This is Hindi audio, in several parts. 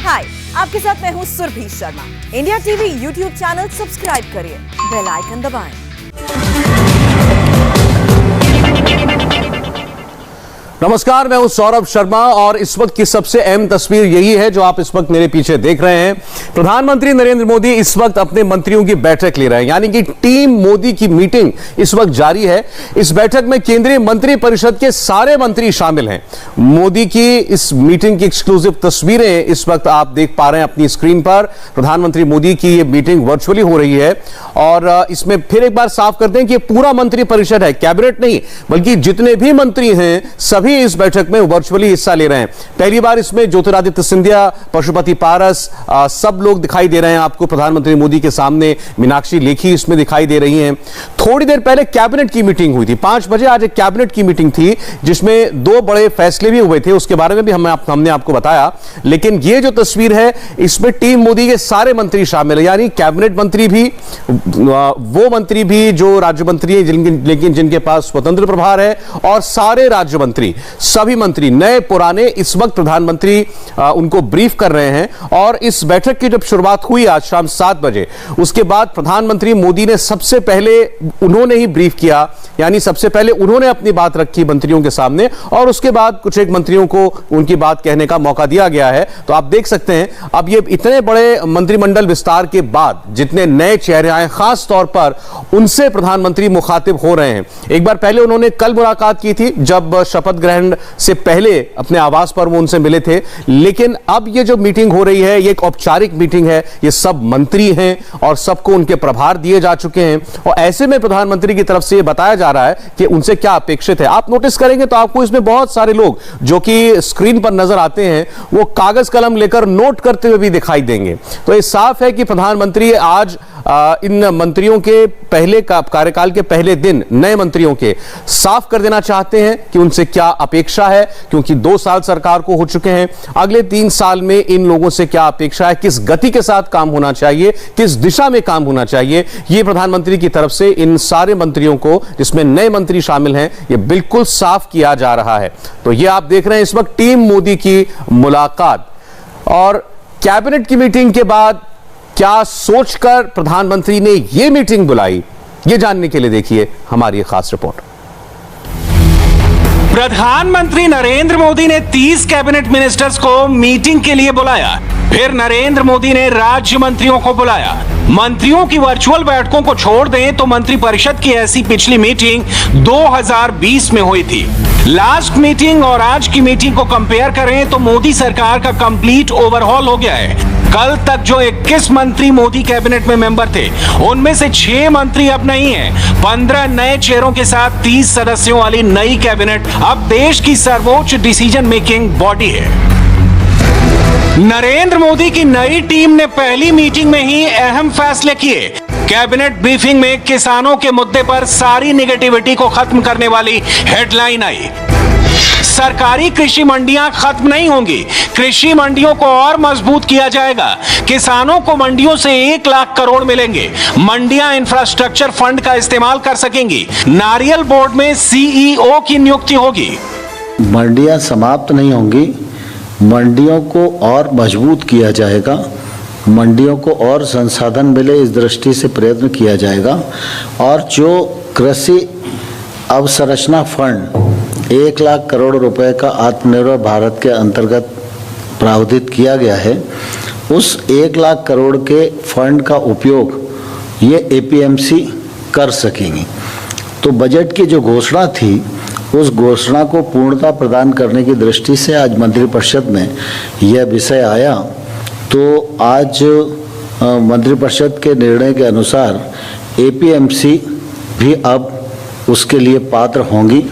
हाय, आपके साथ मैं हूँ Surabhi Sharma. India TV YouTube channel subscribe करिए, बेल आइकन दबाएं। नमस्कार, मैं हूं सौरभ शर्मा और इस वक्त की सबसे अहम तस्वीर यही है जो आप इस वक्त मेरे पीछे देख रहे हैं। प्रधानमंत्री नरेंद्र मोदी इस वक्त अपने मंत्रियों की बैठक ले रहे हैं, यानी कि टीम मोदी की मीटिंग इस वक्त जारी है। इस बैठक में केंद्रीय मंत्री परिषद के सारे मंत्री शामिल हैं। मोदी की इस मीटिंग की एक्सक्लूसिव तस्वीरें इस वक्त आप देख पा रहे हैं अपनी स्क्रीन पर। प्रधानमंत्री मोदी की ये मीटिंग वर्चुअली हो रही है और इसमें फिर एक बार साफ करते हैं कि पूरा मंत्री परिषद है, कैबिनेट नहीं, बल्कि जितने भी मंत्री हैं सभी इस बैठक में वर्चुअली हिस्सा ले रहे हैं। पहली बार इसमें ज्योतिरादित्य सिंधिया, पशुपति पारस, सब लोग दिखाई दे रहे हैं आपको प्रधानमंत्री मोदी के सामने। मीनाक्षी लेखी इसमें दिखाई दे रही हैं। थोड़ी देर पहले कैबिनेट की मीटिंग हुई थी, 5 बजे आज एक कैबिनेट की मीटिंग थी जिसमें 2 बड़े फैसले भी हुए थे, उसके बारे में भी हमने आपको बताया। लेकिन ये जो तस्वीर है इसमें टीम मोदी के सारे मंत्री शामिल है, यानी कैबिनेट मंत्री भी, वो मंत्री भी जो राज्य मंत्री है लेकिन जिनके पास स्वतंत्र प्रभार है, और सारे राज्य मंत्री, सभी मंत्री नए पुराने इस वक्त प्रधानमंत्री उनको ब्रीफ कर रहे हैं। और इस बैठक की जब शुरुआत हुई आज शाम 7 बजे, उसके बाद प्रधानमंत्री मोदी ने सबसे पहले उन्होंने ही ब्रीफ किया, यानी सबसे पहले उन्होंने अपनी बात रखी मंत्रियों के सामने और उसके बाद कुछ एक मंत्रियों को उनकी बात कहने का मौका दिया गया है। तो आप देख सकते हैं अब ये इतने बड़े मंत्रिमंडल विस्तार के बाद जितने नए चेहरे आए, खास तौर पर उनसे प्रधानमंत्री मुखातिब हो रहे हैं। एक बार पहले उन्होंने कल मुलाकात की थी जब शपथ ग्रहण से पहले अपने आवास पर वो उनसे मिले थे, लेकिन अब ये जो मीटिंग हो रही है ये एक औपचारिक मीटिंग है। ये सब मंत्री हैं और सबको उनके प्रभार दिए जा चुके हैं और ऐसे में प्रधानमंत्री की तरफ से ये बताया जा रहा है कि उनसे क्या अपेक्षित है। आप नोटिस करेंगे तो आपको इसमें बहुत सारे लोग जो कि स्क्रीन पर नजर आते हैं वो कागज कलम लेकर नोट करते हुए भी दिखाई देंगे। तो ये साफ है कि प्रधानमंत्री आज इन मंत्रियों के पहले कार्यकाल के पहले दिन नए मंत्रियों के साफ कर देना चाहते हैं कि उनसे क्या अपेक्षा है, क्योंकि 2 साल सरकार को हो चुके हैं। अगले 3 साल में इन लोगों से क्या अपेक्षा है, किस गति के साथ काम होना चाहिए, किस दिशा में काम होना चाहिए, ये प्रधानमंत्री की तरफ से इन सारे मंत्रियों को, जिसमें नए मंत्री शामिल हैं, ये बिल्कुल साफ किया जा रहा है। तो ये आप देख रहे हैं इस वक्त टीम मोदी की मुलाकात और कैबिनेट की मीटिंग के बाद क्या सोचकर प्रधानमंत्री ने यह मीटिंग बुलाई, यह जानने के लिए देखिए हमारी खास रिपोर्ट। प्रधानमंत्री नरेंद्र मोदी ने 30 कैबिनेट मिनिस्टर्स को मीटिंग के लिए बुलाया। फिर नरेंद्र मोदी ने राज्य मंत्रियों को बुलाया। मंत्रियों की वर्चुअल बैठकों को छोड़ दें तो मंत्रिपरिषद की ऐसी पिछली मीटिंग 2020 में हुई थी। लास्ट मीटिंग और आज की मीटिंग को कंपेयर करें तो मोदी सरकार का कंप्लीट ओवरहॉल हो गया है। कल तक जो 21 मंत्री मोदी कैबिनेट में मेंबर थे, उनमें से 6 मंत्री अब नहीं हैं। 15 नए चेहरों के साथ 30 सदस्यों वाली नई कैबिनेट अब देश की सर्वोच्च डिसीजन मेकिंग बॉडी है। नरेंद्र मोदी की नई टीम ने पहली मीटिंग में ही अहम फैसले किए। कैबिनेट ब्रीफिंग में किसानों के मुद्दे पर सारी नेगेटिविटी को खत्म करने वाली हेडलाइन आई। सरकारी कृषि मंडियां खत्म नहीं होंगी, कृषि मंडियों को और मजबूत किया जाएगा। किसानों को मंडियों से 1 लाख करोड़ मिलेंगे। मंडियां इंफ्रास्ट्रक्चर फंड का इस्तेमाल कर सकेंगी। नारियल बोर्ड में CEO की नियुक्ति होगी। मंडियां समाप्त नहीं होंगी, मंडियों को और मजबूत किया जाएगा। मंडियों को और संसाधन मिले इस दृष्टि से प्रयत्न किया जाएगा। और जो कृषि अवसंरचना फंड 1 लाख करोड़ रुपए का आत्मनिर्भर भारत के अंतर्गत प्रावधान किया गया है, उस 1 लाख करोड़ के फंड का उपयोग ये APMC कर सकेंगी। तो बजट की जो घोषणा थी उस घोषणा को पूर्णता प्रदान करने की दृष्टि से आज मंत्रिपरिषद में यह विषय आया। तो आज मंत्रिपरिषद के निर्णय के अनुसार APMC भी अब उसके लिए पात्र होंगी।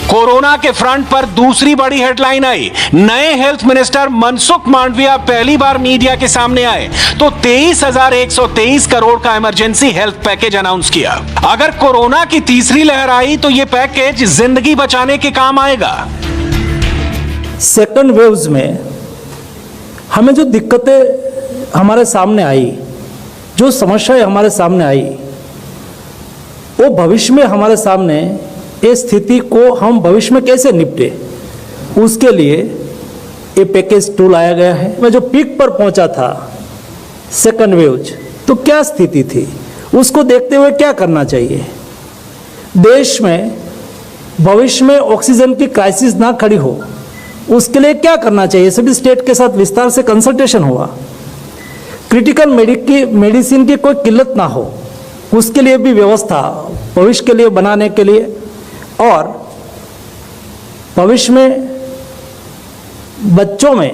कोरोना के फ्रंट पर दूसरी बड़ी हेडलाइन आई। नए हेल्थ मिनिस्टर मनसुख मांडविया पहली बार मीडिया के सामने आए तो 23,123 करोड़ का इमरजेंसी हेल्थ पैकेज अनाउंस किया। अगर कोरोना की तीसरी लहर आई तो यह पैकेज जिंदगी बचाने के काम आएगा। सेकंड वेव्स में हमें जो दिक्कतें हमारे सामने आई, जो समस्याएं हमारे सामने आई, वो भविष्य में हमारे सामने इस स्थिति को हम भविष्य में कैसे निपटे, उसके लिए ये पैकेज 2 लाया गया है। मैं जो पीक पर पहुंचा था सेकंड वेव, तो क्या स्थिति थी, उसको देखते हुए क्या करना चाहिए, देश में भविष्य में ऑक्सीजन की क्राइसिस ना खड़ी हो उसके लिए क्या करना चाहिए, सभी स्टेट के साथ विस्तार से कंसल्टेशन हुआ। क्रिटिकल मेडिसिन की कोई किल्लत ना हो उसके लिए भी व्यवस्था भविष्य के लिए बनाने के लिए, और भविष्य में बच्चों में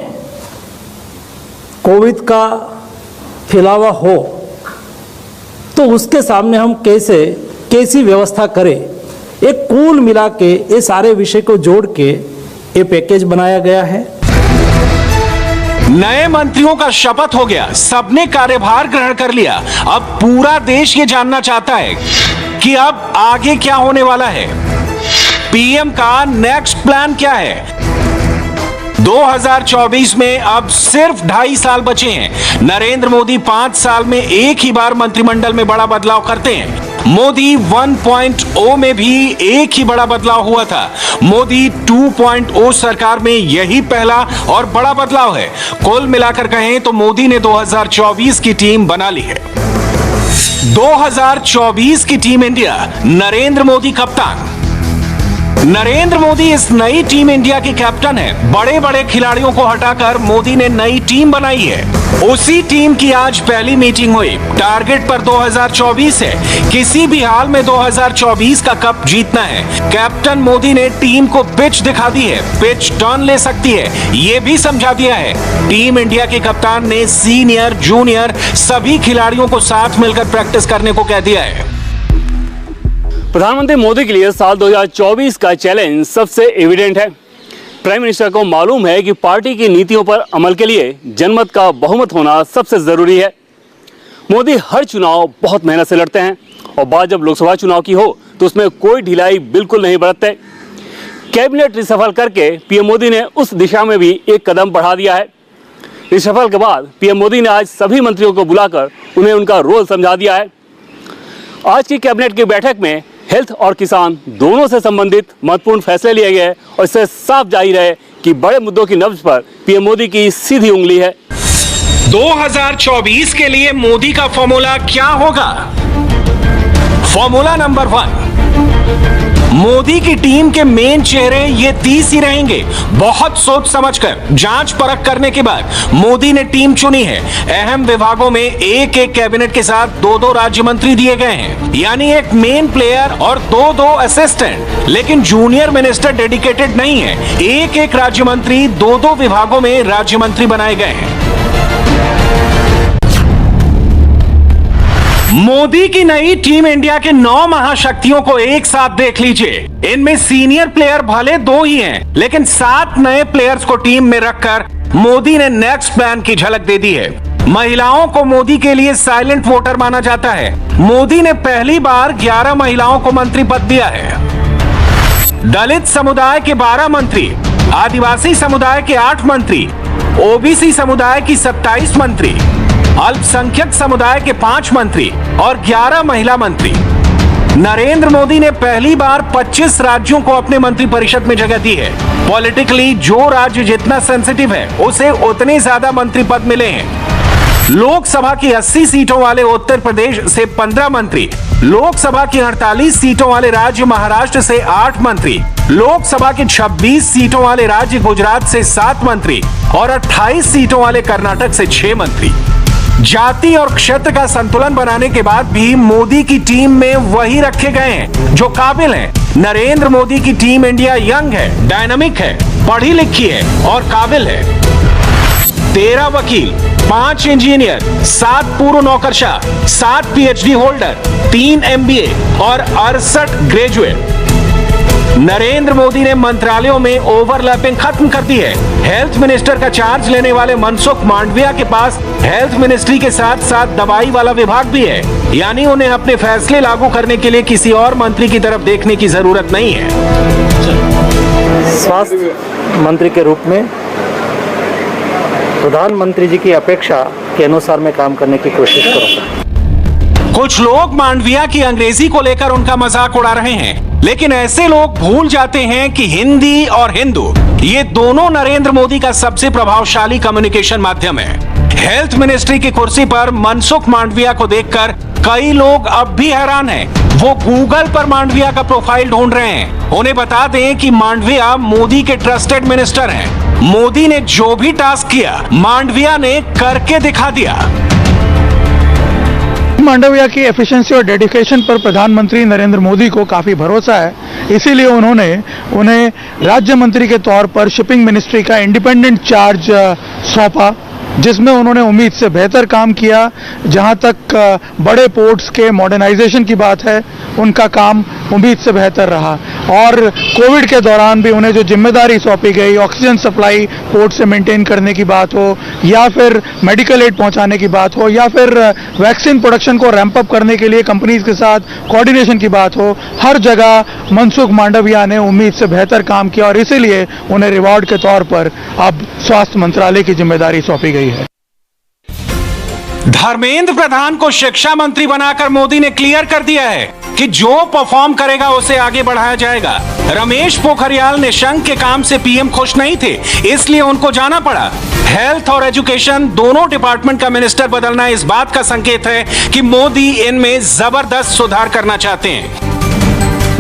कोविड का फैलावा हो तो उसके सामने हम कैसी व्यवस्था करें, एक कुल मिला के ये सारे विषय को जोड़ के ये पैकेज बनाया गया है। नए मंत्रियों का शपथ हो गया, सबने कार्यभार ग्रहण कर लिया। अब पूरा देश ये जानना चाहता है कि अब आगे क्या होने वाला है, पीएम का नेक्स्ट प्लान क्या है। 2024 में अब सिर्फ 2.5 साल बचे हैं। नरेंद्र मोदी 5 साल में एक ही बार मंत्रिमंडल में बड़ा बदलाव करते हैं। मोदी 1.0 में भी एक ही बड़ा बदलाव हुआ था। मोदी 2.0 सरकार में यही पहला और बड़ा बदलाव है। कुल मिलाकर कहें तो मोदी ने 2024 की टीम बना ली है। 2024 की टीम इंडिया, नरेंद्र मोदी कप्तान। नरेंद्र मोदी इस नई टीम इंडिया के कैप्टन है। बड़े बड़े खिलाड़ियों को हटाकर मोदी ने नई टीम बनाई है। उसी टीम की आज पहली मीटिंग हुई। टारगेट पर 2024 है। किसी भी हाल में 2024 का कप जीतना है। कैप्टन मोदी ने टीम को पिच दिखा दी है। पिच टर्न ले सकती है, यह भी समझा दिया है। टीम इंडिया के कप्तान ने सीनियर जूनियर सभी खिलाड़ियों को साथ मिलकर प्रैक्टिस करने को कह दिया है। प्रधानमंत्री मोदी के लिए साल 2024 का चैलेंज सबसे एविडेंट है। प्राइम मिनिस्टर को मालूम है कि पार्टी की नीतियों पर अमल के लिए जनमत का बहुमत होना सबसे जरूरी है। मोदी हर चुनाव बहुत मेहनत से लड़ते हैं और बात जब लोकसभा चुनाव की हो तो उसमें कोई ढिलाई बिल्कुल नहीं बरतते। कैबिनेट रिशफल करके पीएम मोदी ने उस दिशा में भी एक कदम बढ़ा दिया है। रिशफल के बाद पीएम मोदी ने आज सभी मंत्रियों को बुलाकर उन्हें उनका रोल समझा दिया है। आज की कैबिनेट की बैठक में हेल्थ और किसान दोनों से संबंधित महत्वपूर्ण फैसले लिए गए और इससे साफ जाहिर है कि बड़े मुद्दों की नब्ज पर पीएम मोदी की सीधी उंगली है। 2024 के लिए मोदी का फॉर्मूला क्या होगा? फॉर्मूला नंबर 1, मोदी की टीम के मेन चेहरे ये 30 ही रहेंगे। बहुत सोच समझकर जांच परख करने के बाद मोदी ने टीम चुनी है। अहम विभागों में एक एक कैबिनेट के साथ 2-2 राज्य मंत्री दिए गए हैं, यानी एक मेन प्लेयर और 2-2 असिस्टेंट। लेकिन जूनियर मिनिस्टर डेडिकेटेड नहीं है। एक एक राज्य मंत्री 2-2 विभागों में राज्य मंत्री बनाए गए हैं। मोदी की नई टीम इंडिया के 9 महाशक्तियों को एक साथ देख लीजिए। इनमें सीनियर प्लेयर भले 2 ही हैं, लेकिन 7 नए प्लेयर्स को टीम में रखकर मोदी ने नेक्स्ट प्लान की झलक दे दी है। महिलाओं को मोदी के लिए साइलेंट वोटर माना जाता है। मोदी ने पहली बार 11 महिलाओं को मंत्री पद दिया है। दलित समुदाय के 12 मंत्री, आदिवासी समुदाय के 8 मंत्री, ओबीसी समुदाय की 27 मंत्री, अल्पसंख्यक समुदाय के 5 मंत्री और 11 महिला मंत्री। नरेंद्र मोदी ने पहली बार 25 राज्यों को अपने मंत्रिपरिषद में जगह दी है। पॉलिटिकली जो राज्य जितना सेंसिटिव है उसे उतने ज्यादा मंत्री पद मिले हैं। लोकसभा की 80 सीटों वाले उत्तर प्रदेश से 15 मंत्री, लोकसभा की 48 सीटों वाले राज्य महाराष्ट्र से 8 मंत्री, लोकसभा की 26 सीटों वाले राज्य गुजरात से 7 मंत्री और 28 सीटों वाले कर्नाटक से 6 मंत्री। जाति और क्षेत्र का संतुलन बनाने के बाद भी मोदी की टीम में वही रखे गए हैं जो काबिल हैं। नरेंद्र मोदी की टीम इंडिया यंग है, डायनामिक है, पढ़ी लिखी है और काबिल है। 13 वकील, 5 इंजीनियर, 7 पूर्व नौकरशाह, 7 पीएचडी होल्डर, 3 एमबीए और 68 ग्रेजुएट। नरेंद्र मोदी ने मंत्रालयों में ओवरलैपिंग खत्म कर दी है। हेल्थ मिनिस्टर का चार्ज लेने वाले मनसुख मांडविया के पास हेल्थ मिनिस्ट्री के साथ साथ दवाई वाला विभाग भी है, यानी उन्हें अपने फैसले लागू करने के लिए किसी और मंत्री की तरफ देखने की जरूरत नहीं है। स्वास्थ्य मंत्री के रूप में प्रधानमंत्री जी की अपेक्षा के अनुसार मैं काम करने की कोशिश करूंगा। कुछ लोग मांडविया की अंग्रेजी को लेकर उनका मजाक उड़ा रहे हैं, लेकिन ऐसे लोग भूल जाते हैं कि हिंदी और हिंदू ये दोनों नरेंद्र मोदी का सबसे प्रभावशाली कम्युनिकेशन माध्यम है। हेल्थ मिनिस्ट्री की कुर्सी पर मनसुख मांडविया को देखकर कई लोग अब भी हैरान हैं। वो गूगल पर मांडविया का प्रोफाइल ढूंढ रहे हैं। उन्हें बता दें कि मांडविया मोदी के ट्रस्टेड मिनिस्टर हैं। मोदी ने जो भी टास्क किया, मांडविया ने करके दिखा दिया। मांडविया की एफिशिएंसी और डेडिकेशन पर प्रधानमंत्री नरेंद्र मोदी को काफ़ी भरोसा है, इसीलिए उन्होंने उन्हें राज्य मंत्री के तौर पर शिपिंग मिनिस्ट्री का इंडिपेंडेंट चार्ज सौंपा, जिसमें उन्होंने उम्मीद से बेहतर काम किया। जहां तक बड़े पोर्ट्स के मॉडर्नाइजेशन की बात है, उनका काम उम्मीद से बेहतर रहा। और कोविड के दौरान भी उन्हें जो जिम्मेदारी सौंपी गई, ऑक्सीजन सप्लाई पोर्ट से मेंटेन करने की बात हो, या फिर मेडिकल एड पहुंचाने की बात हो, या फिर वैक्सीन प्रोडक्शन को रैंप अप करने के लिए कंपनीज के साथ कोऑर्डिनेशन की बात हो, हर जगह मनसुख मांडविया ने उम्मीद से बेहतर काम किया और इसीलिए उन्हें रिवॉर्ड के तौर पर अब स्वास्थ्य मंत्रालय की जिम्मेदारी सौंपी गई है। धर्मेंद्र प्रधान को शिक्षा मंत्री बनाकर मोदी ने क्लियर कर दिया है कि जो परफॉर्म करेगा उसे आगे बढ़ाया जाएगा। रमेश पोखरियाल निशंक के काम से पीएम खुश नहीं थे, इसलिए उनको जाना पड़ा। हेल्थ और एजुकेशन दोनों डिपार्टमेंट का मिनिस्टर बदलना इस बात का संकेत है कि मोदी इनमें जबरदस्त सुधार करना चाहते हैं।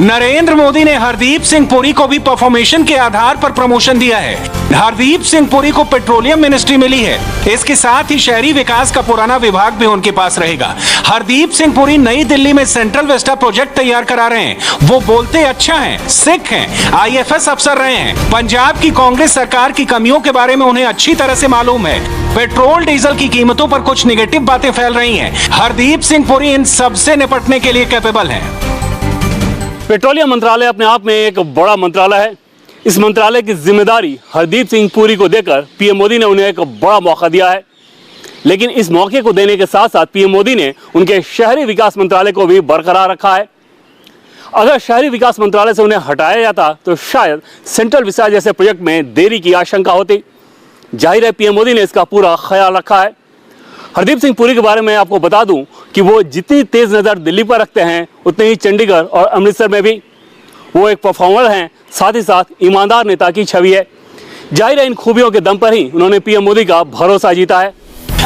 नरेंद्र मोदी ने हरदीप सिंह पुरी को भी परफॉर्मेशन के आधार पर प्रमोशन दिया है। हरदीप सिंह पुरी को पेट्रोलियम मिनिस्ट्री मिली है। इसके साथ ही शहरी विकास का पुराना विभाग भी उनके पास रहेगा। हरदीप सिंह पुरी नई दिल्ली में सेंट्रल विस्टा प्रोजेक्ट तैयार करा रहे हैं। वो बोलते अच्छा हैं, सिख हैं, आईएफएस अफसर रहे हैं। पंजाब की कांग्रेस सरकार की कमियों के बारे में उन्हें अच्छी तरह से मालूम है। पेट्रोल डीजल की कीमतों पर कुछ निगेटिव बातें फैल रही हैं। हरदीप सिंह पुरी इन सबसे निपटने के लिए कैपेबल हैं। पेट्रोलियम मंत्रालय अपने आप में एक बड़ा मंत्रालय है। इस मंत्रालय की जिम्मेदारी हरदीप सिंह पुरी को देकर पीएम मोदी ने उन्हें एक बड़ा मौका दिया है। लेकिन इस मौके को देने के साथ साथ पीएम मोदी ने उनके शहरी विकास मंत्रालय को भी बरकरार रखा है। अगर शहरी विकास मंत्रालय से उन्हें हटाया जाता तो शायद सेंट्रल विस्टा जैसे प्रोजेक्ट में देरी की आशंका होती। जाहिर है पीएम मोदी ने इसका पूरा ख्याल रखा है। हरदीप सिंह पुरी के बारे में आपको बता दूं कि वो जितनी तेज नज़र दिल्ली पर रखते हैं, उतने ही चंडीगढ़ और अमृतसर में भी। वो एक परफॉर्मर हैं, साथ ही साथ ईमानदार नेता की छवि है। जाहिर है इन खूबियों के दम पर ही उन्होंने पीएम मोदी का भरोसा जीता है।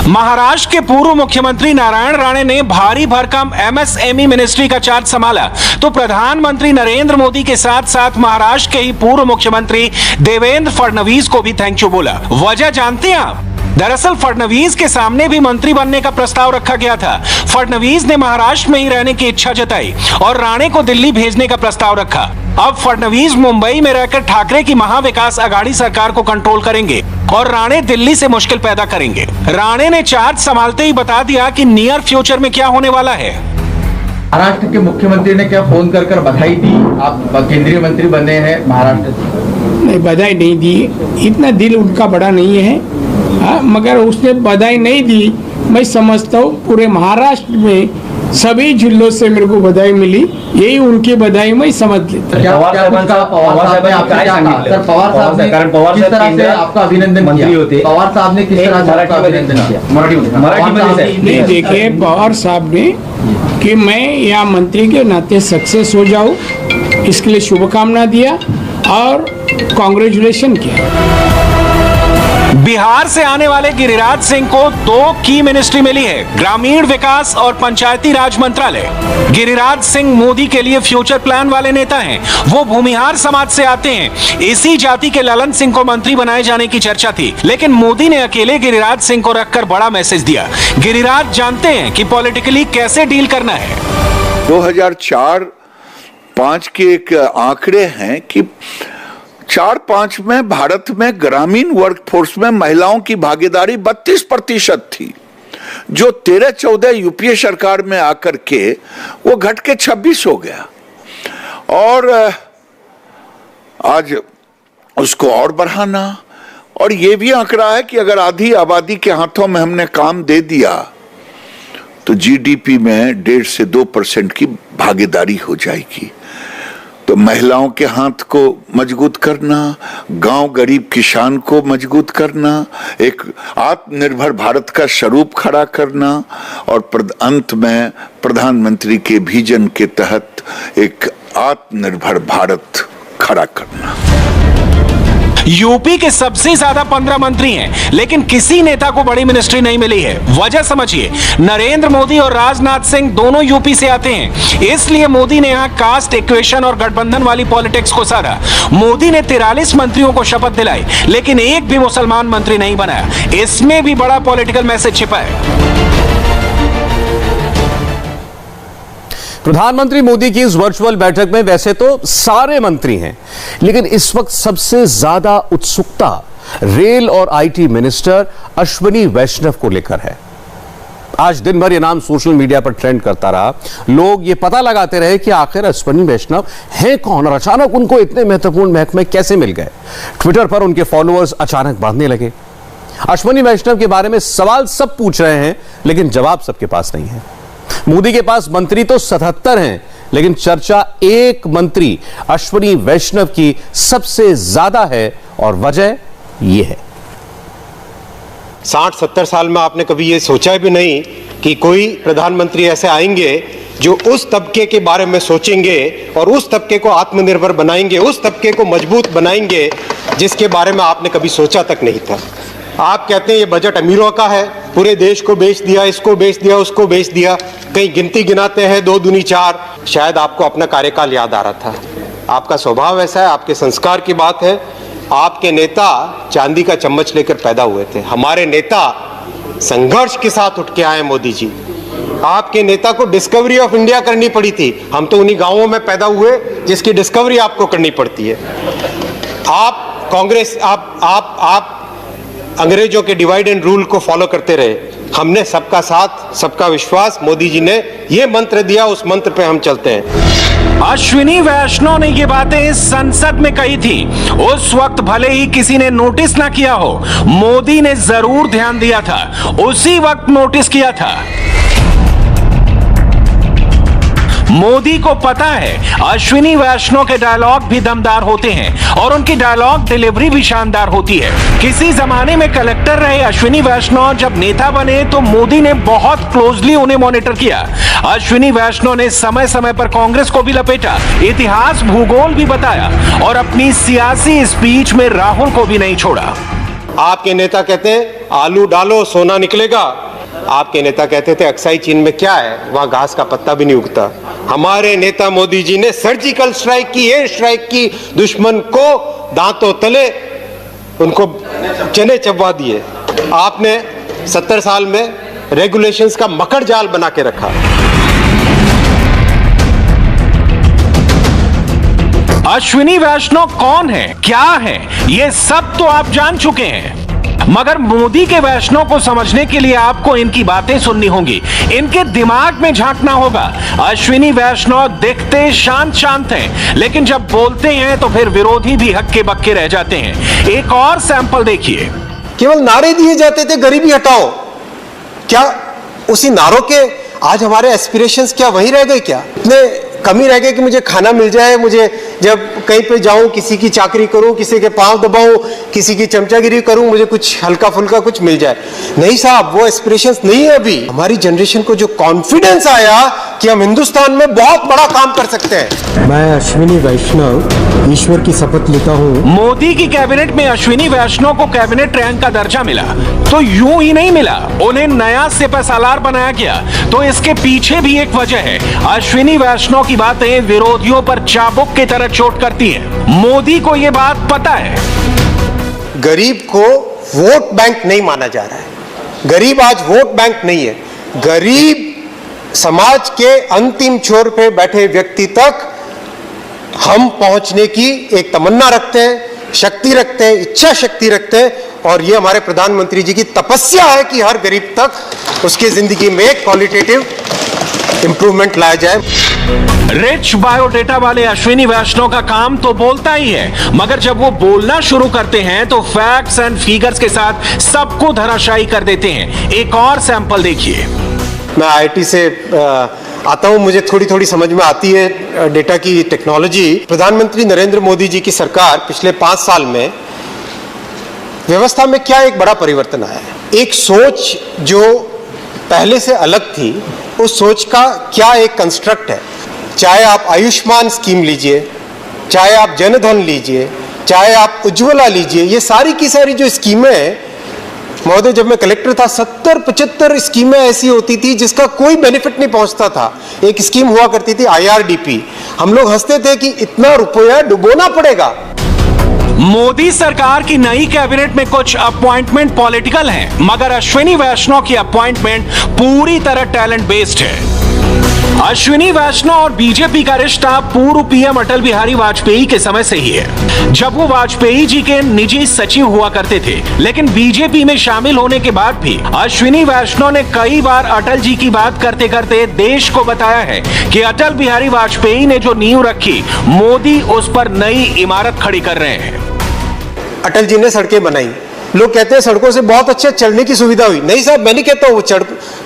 महाराष्ट्र के पूर्व मुख्यमंत्री नारायण राणे ने भारी भरकम एमएसएमई मिनिस्ट्री का चार्ज संभाला तो प्रधानमंत्री नरेंद्र मोदी के साथ साथ महाराष्ट्र के ही पूर्व मुख्यमंत्री देवेंद्र फडणवीस को भी थैंक यू बोला। वजह जानते हैं आप? दरअसल फडणवीस के सामने भी मंत्री बनने का प्रस्ताव रखा गया था। फडणवीस ने महाराष्ट्र में ही रहने की इच्छा जताई और राणे को दिल्ली भेजने का प्रस्ताव रखा। अब फडणवीस मुंबई में रहकर ठाकरे की महाविकास आघाड़ी सरकार को कंट्रोल करेंगे और राणे दिल्ली से मुश्किल पैदा करेंगे। राणे ने चार्ज संभालते ही बता दिया कि नियर फ्यूचर में क्या होने वाला है। महाराष्ट्र के मुख्यमंत्री ने क्या फोन कर बधाई दी? आप केंद्रीय मंत्री बने हैं महाराष्ट्र से। नहीं, बधाई नहीं दी। इतना दिल उनका बड़ा नहीं है। मगर उसने बधाई नहीं दी। मैं समझता हूँ पूरे महाराष्ट्र में सभी जिलों से मेरे को बधाई मिली, यही उनकी बधाई मैं समझ लेता। पवार साहब ने किस तरह से आपका अभिनंदन किया? पवार साहब ने किस तरह से आपका अभिनंदन किया? नहीं, देखिए पवार साहब ने कि मैं यहाँ मंत्री के नाते सक्सेस हो जाऊँ, इसके लिए शुभकामना दिया और कांग्रेचुलेशन किया। बिहार से आने वाले गिरिराज सिंह को 2 की मिनिस्ट्री मिली है, ग्रामीण विकास और पंचायती राज मंत्रालय। गिरिराज सिंह मोदी के लिए फ्यूचर प्लान वाले नेता हैं। वो भूमिहार समाज से आते हैं। इसी जाति के ललन सिंह को मंत्री बनाए जाने की चर्चा थी, लेकिन मोदी ने अकेले गिरिराज सिंह को रखकर बड़ा मैसेज दिया। गिरिराज जानते हैं कि पॉलिटिकली कैसे डील करना है। 2004-5 के एक आंकड़े हैं कि 4-5 में भारत में ग्रामीण वर्कफोर्स में महिलाओं की भागीदारी 32% थी, जो 13-14 यूपीए सरकार में आकर के वो घट के 26 हो गया। और आज उसको और बढ़ाना, और ये भी आंकड़ा है कि अगर आधी आबादी के हाथों में हमने काम दे दिया तो जीडीपी में 1.5 से 2% की भागीदारी हो जाएगी। तो महिलाओं के हाथ को मजबूत करना, गांव गरीब किसान को मजबूत करना, एक आत्मनिर्भर भारत का स्वरूप खड़ा करना और अंत में प्रधानमंत्री के विजन के तहत एक आत्मनिर्भर भारत खड़ा करना। यूपी के सबसे ज्यादा 15 मंत्री हैं, लेकिन किसी नेता को बड़ी मिनिस्ट्री नहीं मिली है। वजह समझिए, नरेंद्र मोदी और राजनाथ सिंह दोनों यूपी से आते हैं, इसलिए मोदी ने यहां कास्ट इक्वेशन और गठबंधन वाली पॉलिटिक्स को साधा। मोदी ने 43 मंत्रियों को शपथ दिलाई, लेकिन एक भी मुसलमान मंत्री नहीं बनाया। इसमें भी बड़ा पॉलिटिकल मैसेज छिपा है। प्रधानमंत्री मोदी की इस वर्चुअल बैठक में वैसे तो सारे मंत्री हैं, लेकिन इस वक्त सबसे ज्यादा उत्सुकता रेल और आईटी मिनिस्टर अश्विनी वैष्णव को लेकर है। आज दिन भर यह नाम सोशल मीडिया पर ट्रेंड करता रहा। लोग ये पता लगाते रहे कि आखिर अश्विनी वैष्णव हैं कौन और अचानक उनको इतने महत्वपूर्ण महकमे कैसे मिल गए। ट्विटर पर उनके फॉलोअर्स अचानक बढ़ने लगे। अश्विनी वैष्णव के बारे में सवाल सब पूछ रहे हैं, लेकिन जवाब सबके पास नहीं है। मोदी के पास मंत्री तो 77 हैं, लेकिन चर्चा एक मंत्री अश्विनी वैष्णव की सबसे ज्यादा है और वजह यह है। 60-70 साल में आपने कभी ये सोचा भी नहीं कि कोई प्रधानमंत्री ऐसे आएंगे जो उस तबके के बारे में सोचेंगे और उस तबके को आत्मनिर्भर बनाएंगे, उस तबके को मजबूत बनाएंगे जिसके बारे में आपने कभी सोचा तक नहीं था। आप कहते हैं ये बजट अमीरों का है, पूरे देश को बेच दिया, इसको बेच दिया, उसको बेच दिया, कहीं गिनती गिनाते हैं 2 दूनी 4। शायद आपको अपना कार्यकाल याद आ रहा था। आपका स्वभाव ऐसा है, आपके संस्कार की बात है। आपके नेता चांदी का चम्मच लेकर पैदा हुए थे, हमारे नेता संघर्ष के साथ उठ के आए। मोदी जी, आपके नेता को डिस्कवरी ऑफ इंडिया करनी पड़ी थी। हम तो उन्हीं गांवों में पैदा हुए जिसकी डिस्कवरी आपको करनी पड़ती है। आप कांग्रेस, आप अंग्रेजों के डिवाइड एंड रूल को फॉलो करते रहे। हमने सबका साथ, सबका विश्वास, मोदी जी ने ये मंत्र दिया, उस मंत्र पे हम चलते हैं। अश्विनी वैष्णव ने ये बातें संसद में कही थी। उस वक्त भले ही किसी ने नोटिस ना किया हो, मोदी ने जरूर ध्यान दिया था, उसी वक्त नोटिस किया था। मोदी को पता है अश्विनी वैष्णव के डायलॉग भी दमदार होते हैं और उनकी डायलॉग डिलीवरी भी शानदार होती है। किसी जमाने में कलेक्टर रहे अश्विनी वैष्णव जब नेता बने तो मोदी ने बहुत क्लोजली उन्हें मॉनिटर किया। अश्विनी वैष्णव ने समय समय पर कांग्रेस को भी लपेटा, इतिहास भूगोल भी बताया और अपनी सियासी स्पीच में राहुल को भी नहीं छोड़ा। आपके नेता कहते हैं आलू डालो सोना निकलेगा, आपके नेता कहते थे अक्साई चीन में क्या है, वहां घास का पत्ता भी नहीं उगता। हमारे नेता मोदी जी ने सर्जिकल स्ट्राइक की, एयर स्ट्राइक की, दुश्मन को दांतों तले उनको चने चबवा दिए। आपने 70 साल में रेगुलेशंस का मकड़ जाल बना के रखा। अश्विनी वैष्णव कौन है, क्या है, ये सब तो आप जान चुके हैं, मगर मोदी के वैष्णव को समझने के लिए आपको इनकी बातें सुननी होंगी, इनके दिमाग में झांकना होगा। अश्विनी वैष्णव दिखते शांत शांत हैं, लेकिन जब बोलते हैं तो फिर विरोधी भी हक्के बक्के रह जाते हैं। एक और सैंपल देखिए। केवल नारे दिए जाते थे गरीबी हटाओ, क्या उसी नारों के आज हमारे एस्पिरेशंस क्या वही रह गए? क्या इतने कमी रह गए कि मुझे खाना मिल जाए, मुझे जब कहीं पे जाऊं किसी की चाकरी करूं, किसी के पांव दबाऊं, किसी की चमचागिरी करूं, मुझे कुछ हल्का फुल्का कुछ मिल जाए? नहीं साहब, वो एस्पिरेशंस नहीं है अभी। हमारी जनरेशन को जो कॉन्फिडेंस आया कि हम हिंदुस्तान में बहुत बड़ा काम कर सकते हैं। मैं अश्विनी वैष्णव ईश्वर की शपथ लेता हूँ। मोदी की कैबिनेट में अश्विनी वैष्णव को कैबिनेट रैंक का दर्जा मिला तो यूं ही नहीं मिला, उन्हें नया सिपहसालार बनाया गया। तो इसके पीछे भी एक वजह है। अश्विनी वैष्णव की बातें विरोधियों पर चाबुक की तरह चोट करती हैं। मोदी को यह बात पता है। गरीब को वोट बैंक नहीं माना जा रहा है। गरीब आज वोट बैंक नहीं है। गरीब समाज के अंतिम छोर पे बैठे व्यक्ति तक हम पहुंचने की एक तमन्ना रखते हैं, शक्ति रखते हैं, इच्छा शक्ति रखते हैं, और ये हमारे प्रधानमंत्री जी की तपस्या है कि हर गरीब तक उसकी जिंदगी में एक क्वालिटेटिव इंप्रूवमेंट लाया जाए। रिच बायोडेटा वाले अश्विनी वैष्णव का काम तो बोलता ही है, मगर जब वो बोलना शुरू करते हैं तो फैक्ट्स एंड फिगर्स के साथ सबको धराशायी कर देते हैं। एक और सैंपल देखिए। मैं आईटी से आता हूं, मुझे थोड़ी थोड़ी समझ में आती है डेटा की टेक्नोलॉजी। प्रधानमंत्री नरेंद्र मोदी जी की सरकार पिछले 5 साल में व्यवस्था में क्या एक बड़ा परिवर्तन आया है। एक सोच जो पहले से अलग थी, उस सोच का क्या एक कंस्ट्रक्ट है। चाहे आप आयुष्मान स्कीम लीजिए, चाहे आप जनधन लीजिए, चाहे आप उज्ज्वला लीजिए, ये सारी की सारी जो स्कीमें हैं महोदय, जब मैं कलेक्टर था 70-75 स्कीमें ऐसी होती थी जिसका कोई बेनिफिट नहीं पहुंचता था। एक स्कीम हुआ करती थी IRDP, हम लोग हंसते थे कि इतना रुपया डुबोना पड़ेगा। मोदी सरकार की नई कैबिनेट में कुछ अपॉइंटमेंट पॉलिटिकल हैं, मगर अश्विनी वैष्णव की अपॉइंटमेंट पूरी तरह टैलेंट बेस्ड है। अश्विनी वैष्णव और बीजेपी का रिश्ता पूर्व पीएम अटल बिहारी वाजपेयी के समय से ही है, जब वो वाजपेयी जी के निजी सचिव हुआ करते थे। लेकिन बीजेपी में शामिल होने के बाद भी अश्विनी वैष्णव ने कई बार अटल जी की बात करते करते देश को बताया है कि अटल बिहारी वाजपेयी ने जो नींव रखी, मोदी उस पर नई इमारत खड़ी कर रहे हैं। अटल जी ने सड़कें बनाई, लोग कहते हैं सड़कों से बहुत अच्छा चलने की सुविधा हुई। नहीं साहब, मैं नहीं कहता हूं, वो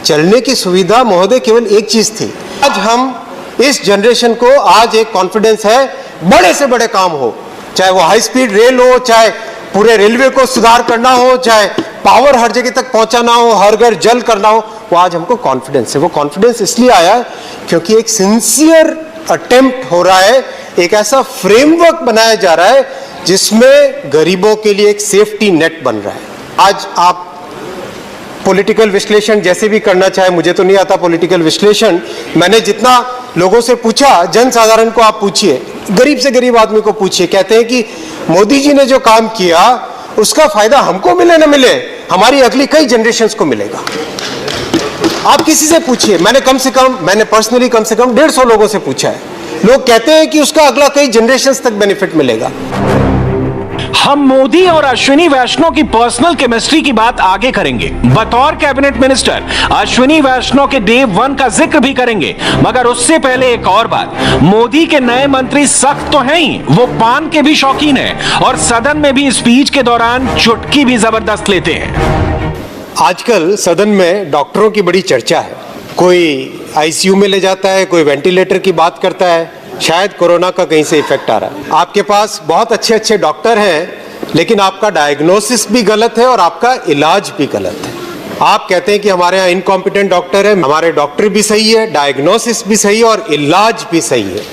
चलने की सुविधा महोदय केवल एक चीज थी। आज हम इस जनरेशन को आज एक कॉन्फिडेंस है, बड़े से बड़े काम हो, चाहे वो हाई स्पीड रेल हो, चाहे पूरे रेलवे को सुधार करना हो, चाहे पावर हर जगह तक पहुंचाना हो, हर घर जल करना हो, वो आज हमको कॉन्फिडेंस है। वो कॉन्फिडेंस इसलिए आया क्योंकि एक सिंसियर अटेम्प्ट हो रहा है, एक ऐसा फ्रेमवर्क बनाया जा रहा है जिसमें गरीबों के लिए एक सेफ्टी नेट बन रहा है। आज आप पॉलिटिकल विश्लेषण जैसे भी करना चाहे, मुझे तो नहीं आता पॉलिटिकल विश्लेषण, मैंने जितना लोगों से पूछा, जन साधारण को आप पूछिए, गरीब से गरीब आदमी को पूछिए, कहते हैं कि मोदी जी ने जो काम किया उसका फायदा हमको मिले ना मिले, हमारी अगली कई जनरेशंस को मिलेगा। आप किसी से पूछिए, मैंने पर्सनली कम से कम 150 लोगों से पूछा है, लोग कहते हैं कि उसका अगला कई जनरेशंस तक बेनिफिट मिलेगा। हम मोदी और अश्विनी वैष्णव की पर्सनल केमिस्ट्री की बात आगे करेंगे। बतौर कैबिनेट मिनिस्टर अश्विनी वैष्णव के डे 1 का जिक्र भी करेंगे, मगर उससे पहले एक और बात, मोदी के नए मंत्री सख्त तो हैं ही, वो पान के भी शौकीन हैं और सदन में भी स्पीच के दौरान चुटकी भी जबरदस्त लेते हैं। आजकल सदन में डॉक्टरों की बड़ी चर्चा है, कोई आईसीयू में ले जाता है, कोई वेंटिलेटर की बात करता है, शायद कोरोना का कहीं से इफेक्ट आ रहा है। आपके पास बहुत अच्छे अच्छे डॉक्टर हैं, लेकिन आपका डायग्नोसिस भी गलत है और आपका इलाज भी गलत है। आप कहते हैं कि हमारे यहाँ इनकॉम्पिटेंट डॉक्टर है, हमारे डॉक्टर भी सही है, डायग्नोसिस भी सही है और इलाज भी सही है।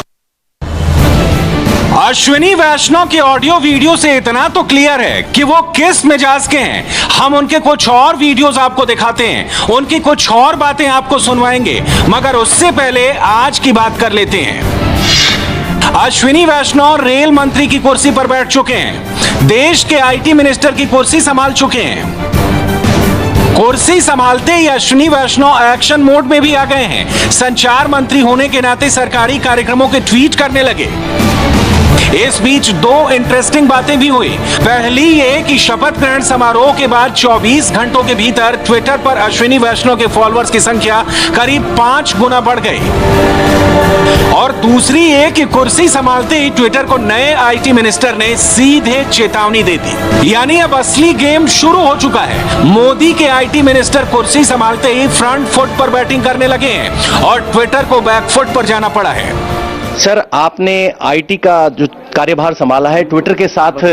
अश्विनी वैष्णव के ऑडियो वीडियो से इतना तो क्लियर है कि वो किस मिजाज के हैं। हम उनके कुछ और वीडियोस आपको दिखाते हैं, उनकी कुछ और बातें आपको सुनवाएंगे, मगर उससे पहले आज की बात कर लेते हैं। अश्विनी वैष्णव रेल मंत्री की कुर्सी पर बैठ चुके हैं, देश के आईटी मिनिस्टर की कुर्सी संभाल चुके हैं। कुर्सी संभालते ही अश्विनी वैष्णव एक्शन मोड में भी आ गए हैं। संचार मंत्री होने के नाते सरकारी कार्यक्रमों के ट्वीट करने लगे। इस बीच दो इंटरेस्टिंग बातें भी हुई। पहली ये कि शपथ ग्रहण समारोह के बाद 24 घंटों के भीतर ट्विटर पर अश्विनी वैष्णव के फॉलोअर्स की संख्या करीब 5 गुना बढ़ गई। और दूसरी ये कि कुर्सी संभालते ही ट्विटर को नए आईटी मिनिस्टर ने सीधे चेतावनी दे दी, यानी अब असली गेम शुरू हो चुका है। मोदी के आईटी मिनिस्टर कुर्सी संभालते ही फ्रंट फुट पर बैटिंग करने लगे हैं और ट्विटर को बैक फुट पर जाना पड़ा है। सर, आपने आईटी का जो कार्यभार संभाला है, ट्विटर के साथ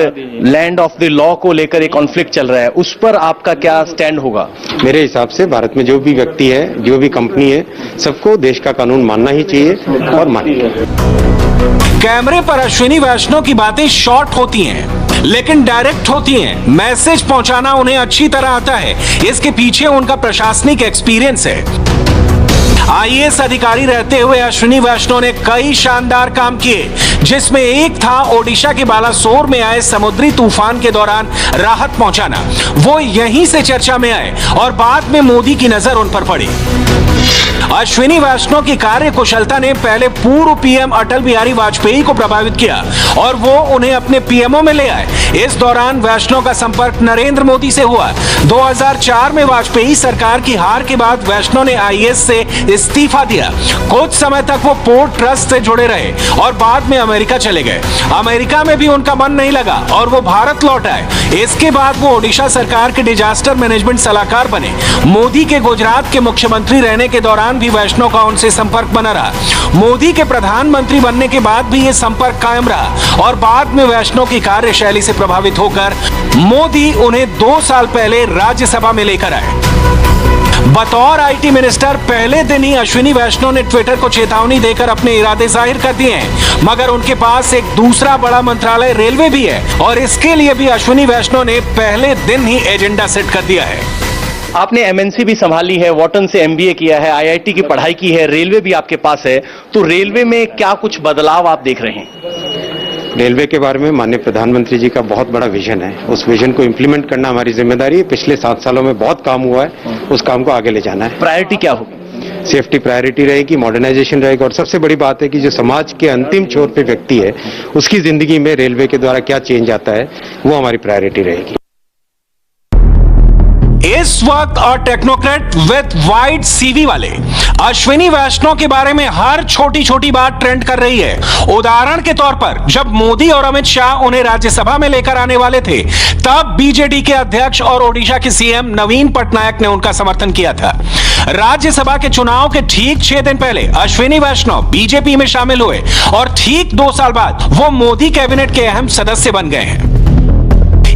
लैंड ऑफ द लॉ को लेकर एक कॉन्फ्लिक्ट चल रहा है, उस पर आपका क्या स्टैंड होगा? मेरे हिसाब से भारत में जो भी व्यक्ति है, जो भी कंपनी है, सबको देश का कानून मानना ही चाहिए और मानिए। कैमरे पर अश्विनी वैष्णव की बातें शॉर्ट होती हैं, लेकिन डायरेक्ट होती हैं। मैसेज पहुंचाना उन्हें अच्छी तरह आता है, इसके पीछे उनका प्रशासनिक एक्सपीरियंस है। आईएएस अधिकारी रहते हुए अश्विनी वैष्णव ने कई शानदार काम किए, जिसमें एक था ओडिशा के बालासोर में आए समुद्री तूफान के दौरान राहत पहुंचाना। वो यहीं से चर्चा में आए और बाद में मोदी की नजर उन पर पड़ी। अश्विनी वैष्णव की कार्य कुशलता ने पहले पूर्व पीएम अटल बिहारी वाजपेयी को प्रभावित किया और वो उन्हें अपने पीएमओ में ले आए। इस दौरान वैष्णव का संपर्क नरेंद्र मोदी से हुआ। 2004 में वाजपेयी सरकार की हार के बाद वैष्णव ने आईएएस से इस्तीफा दिया। कुछ समय तक वो पोर्ट ट्रस्ट से जुड़े रहे और बाद में अमेरिका चले गए। अमेरिका में भी उनका मन नहीं लगा और वो भारत लौट आए। इसके बाद वो ओडिशा सरकार के डिजास्टर मैनेजमेंट सलाहकार बने। मोदी के गुजरात के मुख्यमंत्री रहने के दौरान भी वैष्णव का उनसे संपर्क बना रहा। मोदी के प्रधानमंत्री बनने के बाद भी ये संपर्क कायम रहा और बाद में वैष्णव की कार्यशैली से प्रभावित होकर मोदी उन्हें 2 साल पहले राज्यसभा में लेकर आए। बतौर आईटी मिनिस्टर पहले पहले दिन ही अश्विनी वैष्णव ने ट्विटर को चेतावनी देकर अपने इरादे जाहिर कर दिए हैं, मगर उनके पास एक दूसरा बड़ा मंत्रालय रेलवे भी है और इसके लिए भी अश्विनी वैष्णव ने पहले दिन ही एजेंडा सेट कर दिया है। आपने एमएनसी भी संभाली है, वॉटन से एमबीए किया है, आईआईटी की पढ़ाई की है, रेलवे भी आपके पास है, तो रेलवे में क्या कुछ बदलाव आप देख रहे हैं? रेलवे के बारे में माननीय प्रधानमंत्री जी का बहुत बड़ा विजन है। उस विजन को इंप्लीमेंट करना हमारी जिम्मेदारी है। पिछले 7 सालों में बहुत काम हुआ है, उस काम को आगे ले जाना है। प्रायोरिटी क्या होगी? सेफ्टी प्रायोरिटी रहेगी, मॉडर्नाइजेशन रहेगा और सबसे बड़ी बात है कि जो समाज के अंतिम छोर पे व्यक्ति है उसकी जिंदगी में रेलवे के द्वारा क्या चेंज आता है वो हमारी प्रायोरिटी रहेगी। इस वक्त और टेक्नोक्रेट विद वाइड सीवी वाले अश्विनी वैष्णव के बारे में हर छोटी छोटी बात ट्रेंड कर रही है। उदाहरण के तौर पर जब मोदी और अमित शाह उन्हें राज्यसभा में लेकर आने वाले थे, तब बीजेडी के अध्यक्ष और ओडिशा के सीएम नवीन पटनायक ने उनका समर्थन किया था। राज्यसभा के चुनाव के ठीक 6 दिन पहले अश्विनी वैष्णव बीजेपी में शामिल हुए और ठीक 2 साल बाद वो मोदी कैबिनेट के अहम सदस्य बन गए हैं।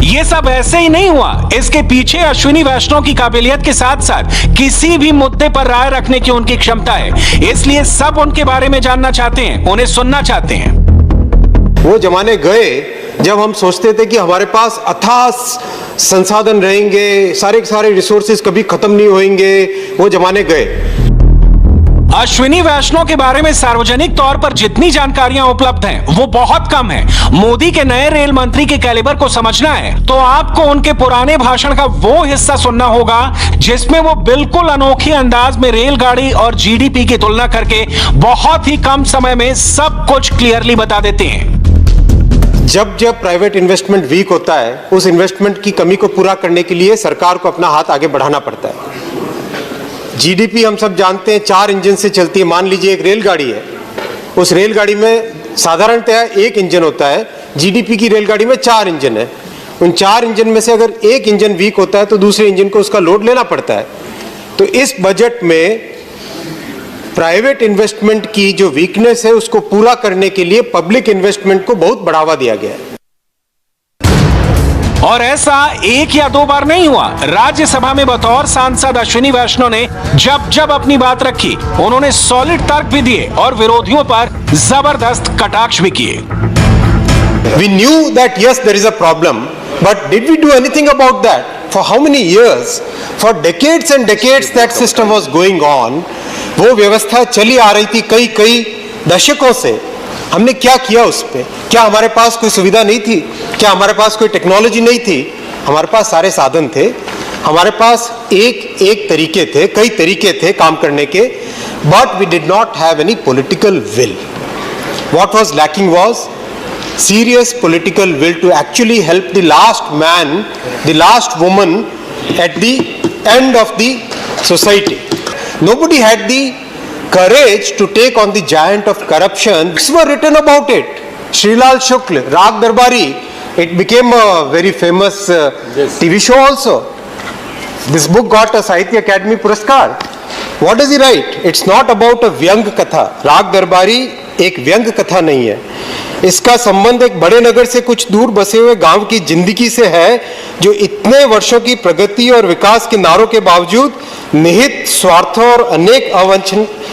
ये सब ऐसे ही नहीं हुआ, इसके पीछे अश्विनी वैष्णव की काबिलियत के साथ साथ किसी भी मुद्दे पर राय रखने की उनकी क्षमता है। इसलिए सब उनके बारे में जानना चाहते हैं, उन्हें सुनना चाहते हैं। वो जमाने गए जब हम सोचते थे कि हमारे पास अथाह संसाधन रहेंगे, सारे के सारे रिसोर्सेज कभी खत्म नहीं होंगे। वो जमाने गए। अश्विनी वैष्णव के बारे में सार्वजनिक तौर पर जितनी जानकारियां उपलब्ध हैं, वो बहुत कम है। मोदी के नए रेल मंत्री के कैलिबर को समझना है तो आपको उनके पुराने भाषण का वो हिस्सा सुनना होगा जिसमें वो बिल्कुल अनोखी अंदाज में रेलगाड़ी और जीडीपी की तुलना करके बहुत ही कम समय में सब कुछ क्लियरली बता देते हैं। जब जब प्राइवेट इन्वेस्टमेंट वीक होता है, उस इन्वेस्टमेंट की कमी को पूरा करने के लिए सरकार को अपना हाथ आगे बढ़ाना पड़ता है। जीडीपी हम सब जानते हैं 4 इंजन से चलती है। मान लीजिए एक रेलगाड़ी है, उस रेलगाड़ी में साधारणतः 1 इंजन होता है, जीडीपी की रेलगाड़ी में 4 इंजन है। उन 4 इंजन में से अगर एक इंजन वीक होता है तो दूसरे इंजन को उसका लोड लेना पड़ता है। तो इस बजट में प्राइवेट इन्वेस्टमेंट की जो वीकनेस है उसको पूरा करने के लिए पब्लिक इन्वेस्टमेंट को बहुत बढ़ावा दिया गया है। और ऐसा 1 या 2 बार नहीं हुआ। राज्यसभा में बतौर सांसद अश्विनी वैष्णव ने जब जब अपनी बात रखी, उन्होंने सॉलिड तर्क भी दिए और विरोधियों पर जबरदस्त कटाक्ष भी किए। We knew that yes, there is a problem, but did we do anything about that? For how many years? For decades and decades that system was going on. वो व्यवस्था चली आ रही थी कई दशकों से। हमने क्या किया उस पे? क्या हमारे पास कोई सुविधा नहीं थी? क्या हमारे पास कोई टेक्नोलॉजी नहीं थी? हमारे पास सारे साधन थे, हमारे पास एक तरीके थे, कई तरीके थे काम करने के, but we did not have any political will. What was lacking was serious political will to actually help the last man, the last woman at the end of the society. Nobody had the courage to take on the giant of corruption. Books were written about it. Shrilal Shukla, Raag Darbari, it became a very famous TV show also. This book got a Sahitya Academy Puraskar. What does he write? It's not about a व्यंग कथा. राग दरबारी एक व्यंग कथा नहीं है। इसका संबंध एक बड़े नगर से कुछ दूर बसे हुए गांव की जिंदगी से है, जो इतने वर्षों की प्रगति और विकास के नारों के बावजूद निहित स्वार्थों और अनेक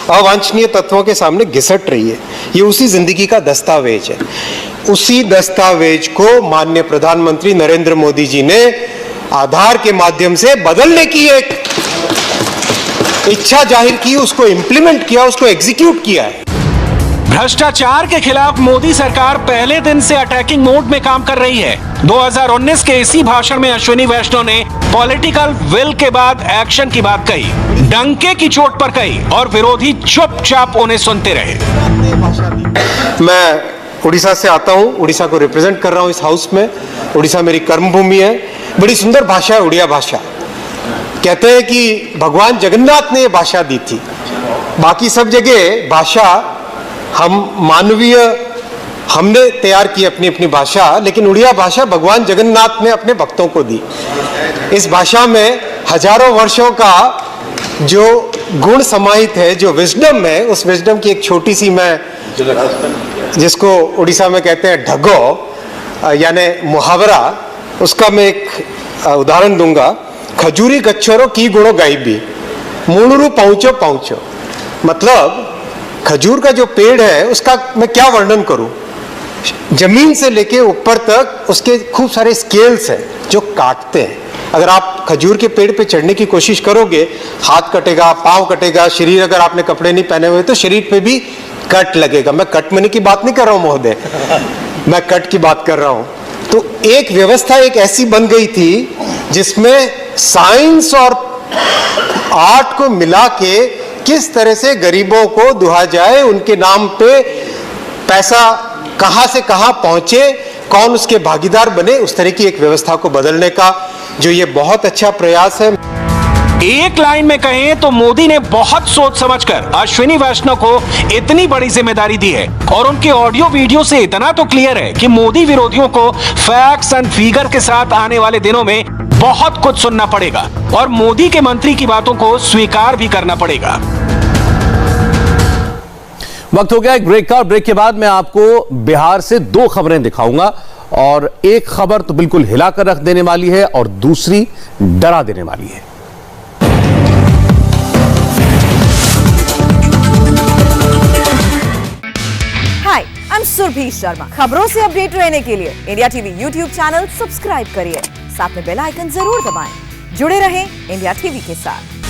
अवांछनीय तत्वों के सामने घिसट रही है। ये उसी जिंदगी का दस्तावेज है। उसी दस्तावेज को माननीय प्रधानमंत्री नरेंद्र मोदी जी ने आधार के माध्यम से बदलने की एक इच्छा जाहिर की, उसको इंप्लीमेंट किया, उसको एग्जीक्यूट किया है। भ्रष्टाचार के खिलाफ मोदी सरकार पहले दिन से अटैकिंग मोड में काम कर रही है। 2019 के इसी भाषण में अश्विनी वैष्णव ने पॉलिटिकल विल के बाद एक्शन की बात कही, डंके की चोट पर कही और विरोधी चुपचाप उन्हें सुनते रहे। मैं उड़ीसा से आता हूँ, उड़ीसा को रिप्रेजेंट कर रहा हूँ इस हाउस में। उड़ीसा मेरी कर्मभूमि है। बड़ी सुंदर भाषा है उड़िया भाषा। कहते हैं कि भगवान जगन्नाथ ने ये भाषा दी थी। बाकी सब जगह भाषा हम मानवीय हमने तैयार की अपनी अपनी भाषा, लेकिन उड़िया भाषा भगवान जगन्नाथ ने अपने भक्तों को दी। इस भाषा में हजारों वर्षों का जो गुण समाहित है, जो विजडम है, उस विजडम की एक छोटी सी मैं, जिसको उड़ीसा में कहते हैं ढगो यानी मुहावरा, उसका मैं एक उदाहरण दूंगा। खजूरी गच्छोरो की गुणो गायबी, मूणुरु पहुंचो पहुंचो। मतलब खजूर का जो पेड़ है उसका मैं क्या वर्णन करूं, जमीन से लेके ऊपर तक उसके खूब सारे स्केल्स हैं जो काटते हैं। अगर आप खजूर के पेड़ पे चढ़ने की कोशिश करोगे, हाथ कटेगा, पांव कटेगा, शरीर, अगर आपने कपड़े नहीं पहने हुए तो शरीर पे भी कट लगेगा। मैं कट मनी की बात नहीं कर रहा हूं महोदय, मैं कट की बात कर रहा हूं। तो एक व्यवस्था एक ऐसी बन गई थी जिसमें साइंस और आर्ट को मिला के किस तरह से गरीबों को दुहा जाए, उनके नाम पे पैसा कहां से कहां पहुंचे, कौन उसके भागीदार बने, उस तरह की एक व्यवस्था को बदलने का जो ये बहुत अच्छा प्रयास है। एक लाइन में कहें तो मोदी ने बहुत सोच समझकर अश्विनी वैष्णव को इतनी बड़ी जिम्मेदारी दी है और उनके ऑडियो वीडियो से इतना तो क्लियर है कि मोदी विरोधियों को फैक्ट्स एंड फिगर के साथ आने वाले दिनों में बहुत कुछ सुनना पड़ेगा और मोदी के मंत्री की बातों को स्वीकार भी करना पड़ेगा। वक्त हो गया एक ब्रेक का। ब्रेक के बाद मैं आपको बिहार से दो खबरें दिखाऊंगा और एक खबर तो बिल्कुल हिलाकर रख देने वाली है और दूसरी डरा देने वाली है। हाय, आई एम सुरभि शर्मा। खबरों से अपडेट रहने के लिए India TV YouTube channel subscribe करिए, साथ में बेल आइकन जरूर दबाएं। जुड़े रहें इंडिया टीवी के साथ।